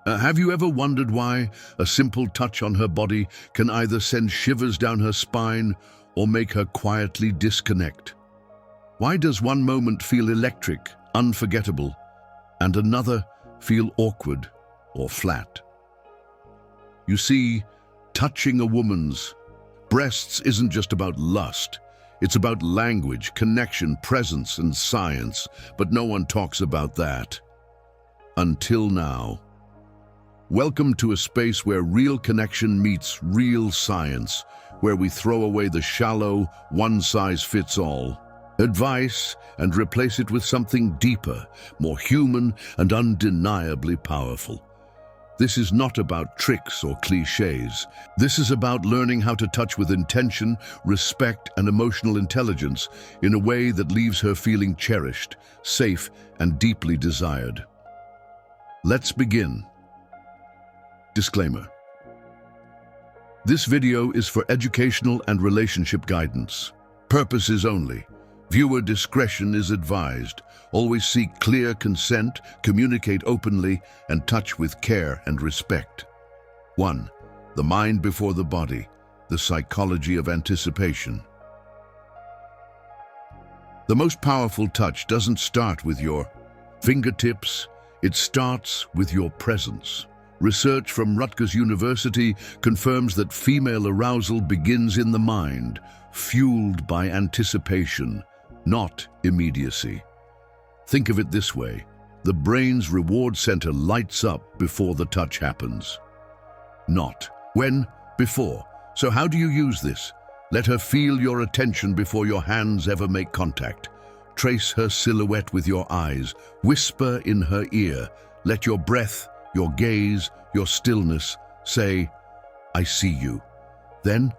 Have you ever wondered why a simple touch on her body can either send shivers down her spine or make her quietly disconnect? Why does one moment feel electric, unforgettable, and another feel awkward or flat? You see, touching a woman's breasts isn't just about lust. It's about language, connection, presence, and science, but no one talks about that. Until now. Welcome to a space where real connection meets real science, where we throw away the shallow, one-size-fits-all advice and replace it with something deeper, more human, and undeniably powerful. This is not about tricks or cliches. This is about learning how to touch with intention, respect, and emotional intelligence in a way that leaves her feeling cherished, safe, and deeply desired. Let's begin. Disclaimer. This video is for educational and relationship guidance. Purposes only. Viewer discretion is advised. Always seek clear consent, communicate openly, and touch with care and respect. 1. The mind before the body. The psychology of anticipation. The most powerful touch doesn't start with your fingertips. It starts with your presence. Research from Rutgers University confirms that female arousal begins in the mind, fueled by anticipation, not immediacy. Think of it this way: the brain's reward center lights up before the touch happens. Not when, before. So how do you use this? Let her feel your attention before your hands ever make contact. Trace her silhouette with your eyes. Whisper in her ear. Let your breath, your gaze, your stillness say, "I see you." Then,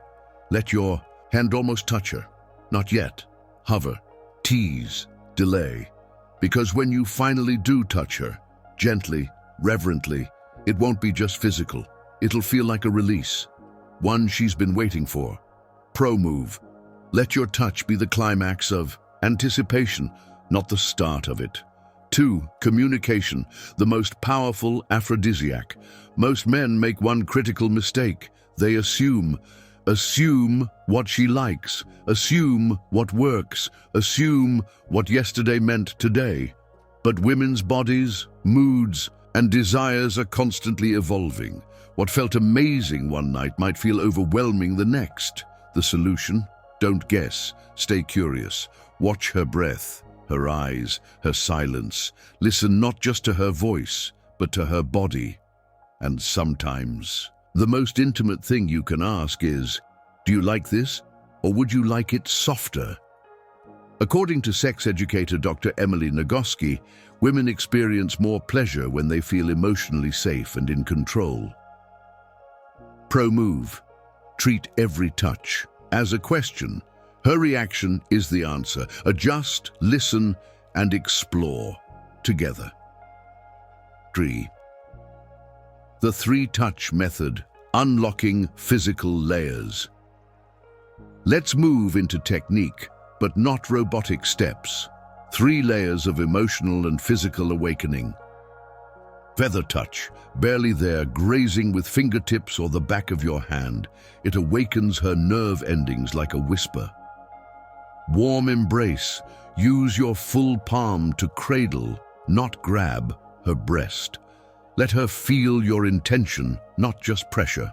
let your hand almost touch her. Not yet. Hover, tease, delay. Because when you finally do touch her, gently, reverently, it won't be just physical. It'll feel like a release, one she's been waiting for. Pro move. Let your touch be the climax of anticipation, not the start of it. 2. Communication, the most powerful aphrodisiac. Most men make one critical mistake. They assume what she likes, assume what works, assume what yesterday meant today. But women's bodies, moods, and desires are constantly evolving. What felt amazing one night might feel overwhelming the next. The solution? Don't guess. Stay curious. Watch her breath, her eyes, her silence. Listen not just to her voice, but to her body. And sometimes, the most intimate thing you can ask is, "Do you like this? Or would you like it softer?" According to sex educator Dr. Emily Nagoski, women experience more pleasure when they feel emotionally safe and in control. Pro move. Treat every touch as a question. Her reaction is the answer. Adjust, listen, and explore together. 3. The 3-touch method, unlocking physical layers. Let's move into technique, but not robotic steps. 3 layers of emotional and physical awakening. Feather touch, barely there, grazing with fingertips or the back of your hand. It awakens her nerve endings like a whisper. Warm embrace, use your full palm to cradle, not grab, her breast. Let her feel your intention, not just pressure.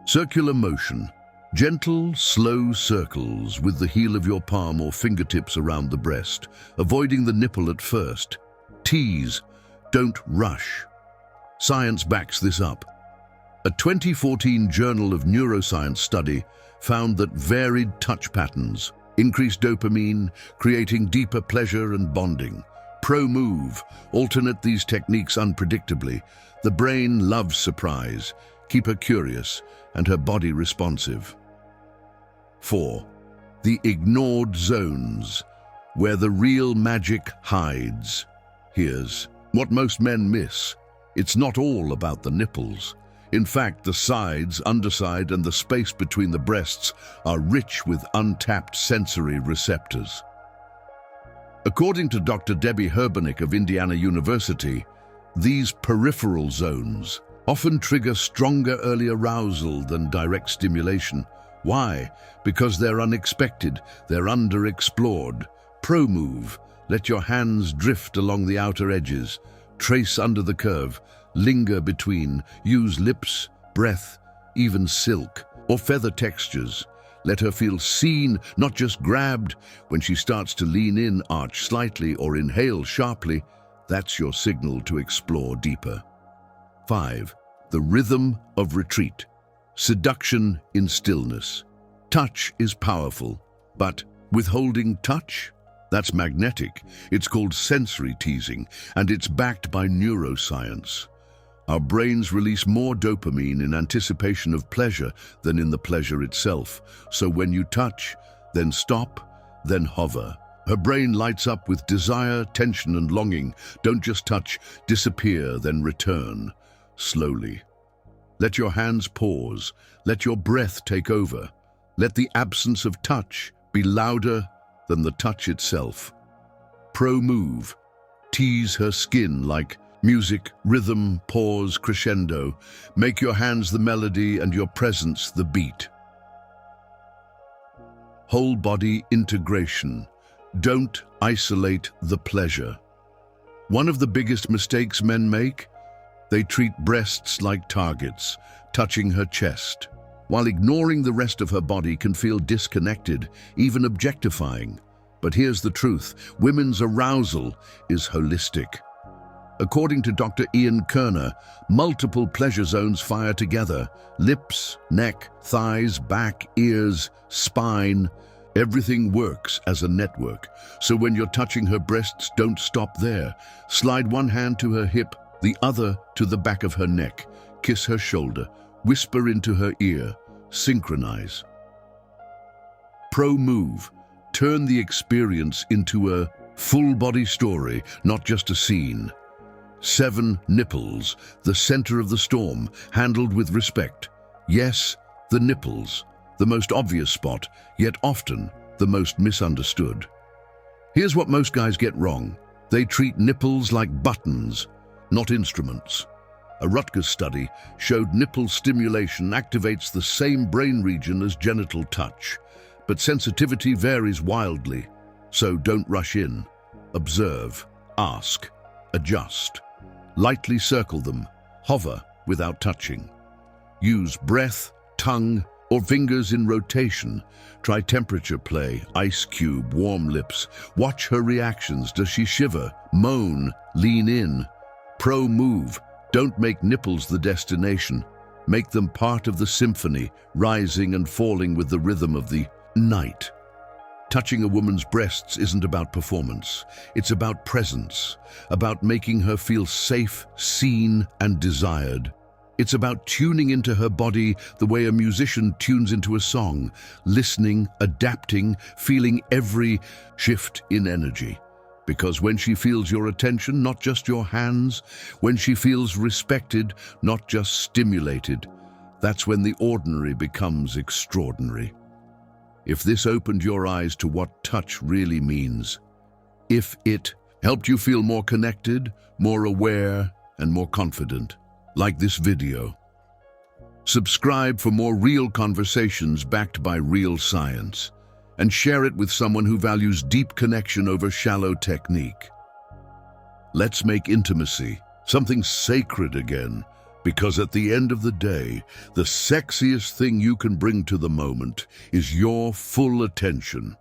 Circular motion, gentle, slow circles with the heel of your palm or fingertips around the breast, avoiding the nipple at first. Tease, don't rush. Science backs this up. A 2014 Journal of Neuroscience study found that varied touch patterns increase dopamine, creating deeper pleasure and bonding. Pro move. Alternate these techniques unpredictably. The brain loves surprise. Keep her curious and her body responsive. 4. The ignored zones, where the real magic hides. Here's what most men miss. It's not all about the nipples. In fact, the sides, underside, and the space between the breasts are rich with untapped sensory receptors. According to Dr. Debbie Herbernick of Indiana University, These peripheral zones often trigger stronger early arousal than direct stimulation. Why? Because they're unexpected, they're underexplored. Pro move. Let your hands drift along the outer edges. Trace under the curve. Linger between. Use lips, breath, even silk or feather textures. Let her feel seen, not just grabbed. When she starts to lean in, arch slightly, or inhale sharply, that's your signal to explore deeper. 5. The rhythm of retreat. Seduction in stillness. Touch is powerful, but withholding touch? That's magnetic. It's called sensory teasing, and it's backed by neuroscience. Our brains release more dopamine in anticipation of pleasure than in the pleasure itself. So when you touch, then stop, then hover. Her brain lights up with desire, tension, and longing. Don't just touch, disappear, then return. Slowly. Let your hands pause. Let your breath take over. Let the absence of touch be louder than the touch itself. Pro move. Tease her skin like music, rhythm, pause, crescendo. Make your hands the melody and your presence the beat. Whole body integration. Don't isolate the pleasure. One of the biggest mistakes men make? They treat breasts like targets, touching her chest, while ignoring the rest of her body can feel disconnected, even objectifying. But here's the truth, women's arousal is holistic. According to Dr. Ian Kerner, multiple pleasure zones fire together. Lips, neck, thighs, back, ears, spine. Everything works as a network. So when you're touching her breasts, don't stop there. Slide one hand to her hip, the other to the back of her neck. Kiss her shoulder. Whisper into her ear. Synchronize. Pro move. Turn the experience into a full-body story, not just a scene. 7 nipples, the center of the storm, handled with respect. Yes, the nipples, the most obvious spot, yet often the most misunderstood. Here's what most guys get wrong. They treat nipples like buttons, not instruments. A Rutgers study showed nipple stimulation activates the same brain region as genital touch, but sensitivity varies wildly. So don't rush in. Observe, ask, adjust. Lightly circle them, hover without touching. Use breath, tongue, or fingers in rotation. Try temperature play, ice cube, warm lips. Watch her reactions. Does she shiver, moan, lean in? Pro move. Don't make nipples the destination. Make them part of the symphony, rising and falling with the rhythm of the night. Touching a woman's breasts isn't about performance. It's about presence, about making her feel safe, seen, and desired. It's about tuning into her body the way a musician tunes into a song, listening, adapting, feeling every shift in energy. Because when she feels your attention, not just your hands, when she feels respected, not just stimulated, that's when the ordinary becomes extraordinary. If this opened your eyes to what touch really means, if it helped you feel more connected, more aware, and more confident, like this video, subscribe for more real conversations backed by real science, and share it with someone who values deep connection over shallow technique. Let's make intimacy something sacred again, because at the end of the day, the sexiest thing you can bring to the moment is your full attention.